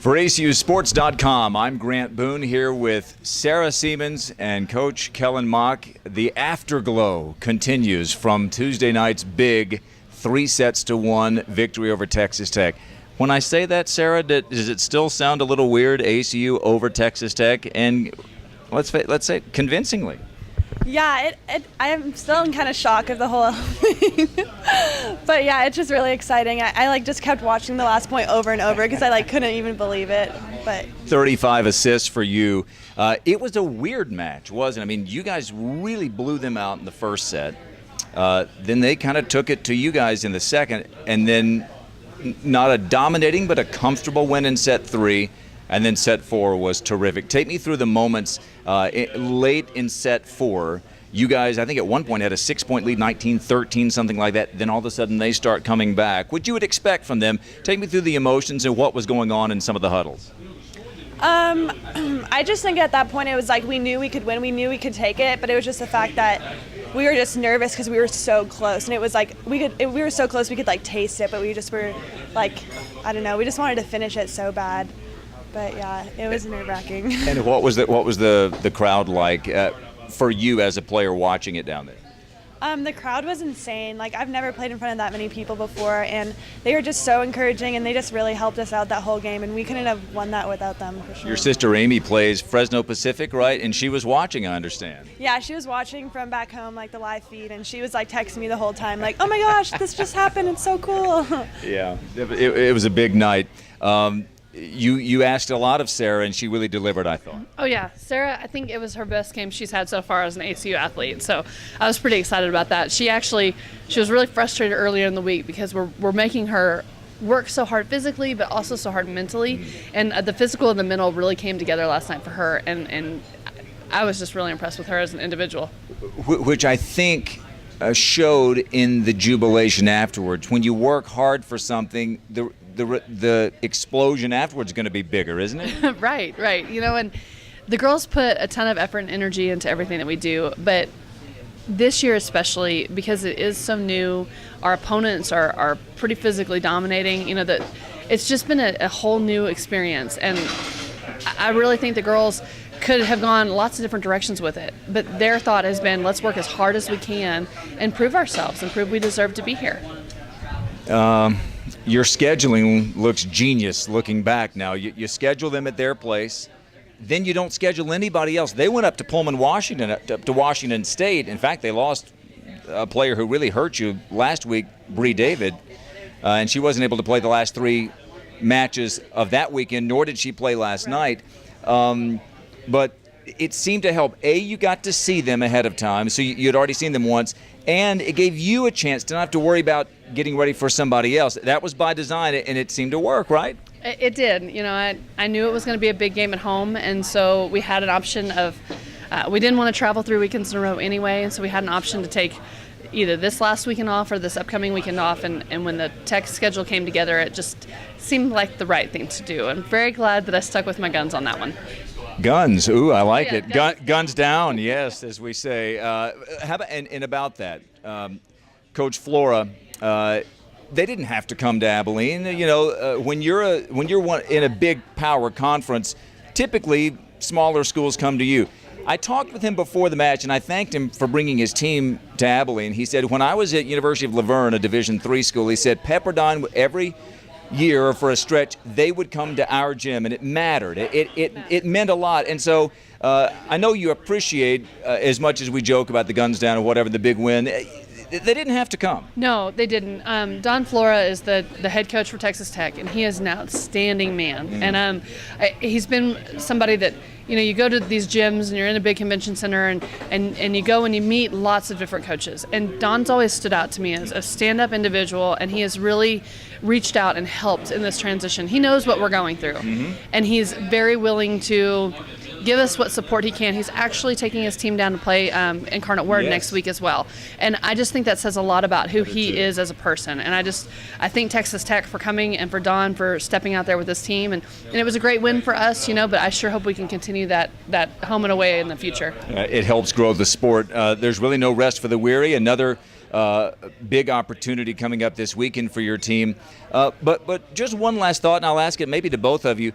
For ACUsports.com, I'm Grant Boone here with Sarah Siemens and Coach Kellen Mock. The afterglow continues from Tuesday night's big 3-1 victory over Texas Tech. When I say that, Sarah, does it still sound a little weird, ACU over Texas Tech? And let's say convincingly. Yeah, I am still in kind of shock of the whole thing. But yeah, it's just really exciting. I just kept watching the last point over and over because I couldn't even believe it. But 35 assists for you. It was a weird match, wasn't it? I mean, you guys really blew them out in the first set. Then they kind of took it to you guys in the second, and then not a dominating but a comfortable win in set 3. And then set 4 was terrific. Take me through the moments late in set 4. You guys, I think at one point had a 6-point lead, 19-13, something like that. Then all of a sudden they start coming back. What you would expect from them. Take me through the emotions and what was going on in some of the huddles. I just think at that point it was like we knew we could win. We knew we could take it, but it was just the fact that we were just nervous because we were so close. And it was like we were so close we could taste it, but we just were I don't know, we just wanted to finish it so bad. But yeah, it was nerve-wracking. And what was the crowd like for you as a player watching it down there? The crowd was insane. I've never played in front of that many people before, and they were just so encouraging, and they just really helped us out that whole game, and we couldn't have won that without them, for sure. Your sister Amy plays Fresno Pacific, right? And she was watching, I understand. Yeah, she was watching from back home, the live feed, and she was texting me the whole time, oh my gosh, this just happened, it's so cool. Yeah, it was a big night. You asked a lot of Sarah, and she really delivered, I thought. Oh, yeah. Sarah, I think it was her best game she's had so far as an ACU athlete, so I was pretty excited about that. She was really frustrated earlier in the week because we're making her work so hard physically but also so hard mentally, and the physical and the mental really came together last night for her, and I was just really impressed with her as an individual. Which I think showed in the jubilation afterwards. When you work hard for something, the explosion afterwards is going to be bigger, isn't it? Right. And the girls put a ton of effort and energy into everything that we do, but this year especially, because it is so new, our opponents are pretty physically dominating. That it's just been a whole new experience, and I really think the girls could have gone lots of different directions with it, but their thought has been, let's work as hard as we can and prove ourselves and prove we deserve to be here. Your scheduling looks genius looking back now. You schedule them at their place, then you don't schedule anybody else. They went up to Pullman, Washington, up to Washington State. In fact, they lost a player who really hurt you last week, Bree David, and she wasn't able to play the last 3 matches of that weekend, nor did she play last night. But it seemed to help. You got to see them ahead of time, so you'd already seen them once, and it gave you a chance to not have to worry about getting ready for somebody else. That was by design, and it seemed to work, right? It did. I knew it was going to be a big game at home, and so we had an option of we didn't want to travel 3 weekends in a row anyway, and so we had an option to take either this last weekend off or this upcoming weekend off, and when the Tech schedule came together, it just seemed like the right thing to do. I'm very glad that I stuck with my guns on that one. Guns, ooh, I like it. Guns down, yes, as we say. How about and about that, Coach Flora? They didn't have to come to Abilene. When you're in a big power conference, typically smaller schools come to you. I talked with him before the match, and I thanked him for bringing his team to Abilene. He said, when I was at University of La Verne, a Division III school, he said Pepperdine every year or for a stretch, they would come to our gym, and it mattered. It meant a lot. And so I know you appreciate, as much as we joke about the guns down or whatever, the big win, they didn't have to come. No, they didn't. Don Flora is the head coach for Texas Tech, and he is an outstanding man. And he's been somebody that, you go to these gyms and you're in a big convention center and you go and you meet lots of different coaches. And Don's always stood out to me as a stand-up individual, and he has really reached out and helped in this transition. He knows what we're going through, and he's very willing to give us what support he can. He's actually taking his team down to play Incarnate Word next week as well. And I just think that says a lot about who he is as a person. And I think Texas Tech for coming and for Don for stepping out there with this team. And it was a great win for us, but I sure hope we can continue that home and away in the future. It helps grow the sport. There's really no rest for the weary. Another big opportunity coming up this weekend for your team. But just one last thought, and I'll ask it maybe to both of you.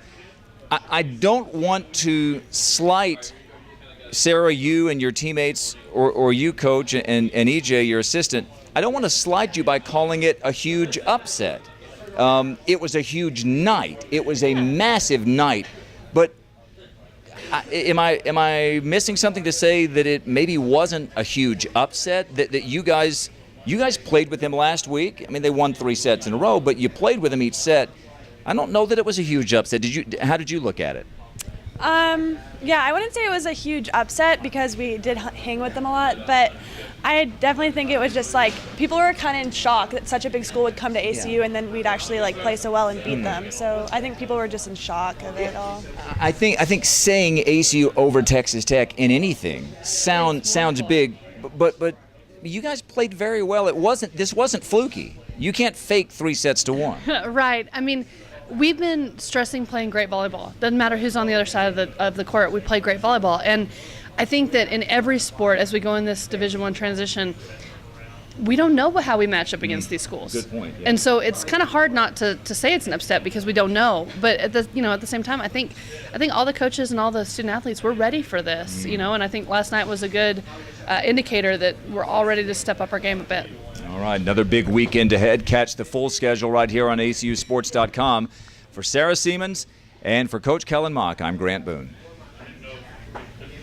I don't want to slight Sarah, you and your teammates, or you, Coach, and EJ, your assistant. I don't want to slight you by calling it a huge upset. It was a huge night. It was a massive night. But am I missing something to say that it maybe wasn't a huge upset? That you guys played with them last week. I mean, they won 3 sets in a row, but you played with them each set. I don't know that it was a huge upset. How did you look at it? Yeah, I wouldn't say it was a huge upset because we did hang with them a lot, but I definitely think it was just like people were kind of in shock that such a big school would come to ACU and then we'd actually like play so well and beat them. So I think people were just in shock of it all. I think saying ACU over Texas Tech in anything sounds big, but you guys played very well. This wasn't fluky. You can't fake 3 sets to 1. Right. I mean, we've been stressing playing great volleyball. Doesn't matter who's on the other side of the court. We play great volleyball, and I think that in every sport, as we go in this Division I transition, we don't know how we match up against these schools. Good point. Yeah. And so it's kind of hard not to say it's an upset because we don't know. But at the same time, I think all the coaches and all the student athletes were ready for this. And I think last night was a good indicator that we're all ready to step up our game a bit. All right, another big weekend ahead. Catch the full schedule right here on ACUsports.com. For Sarah Siemens and for Coach Kellen Mock, I'm Grant Boone.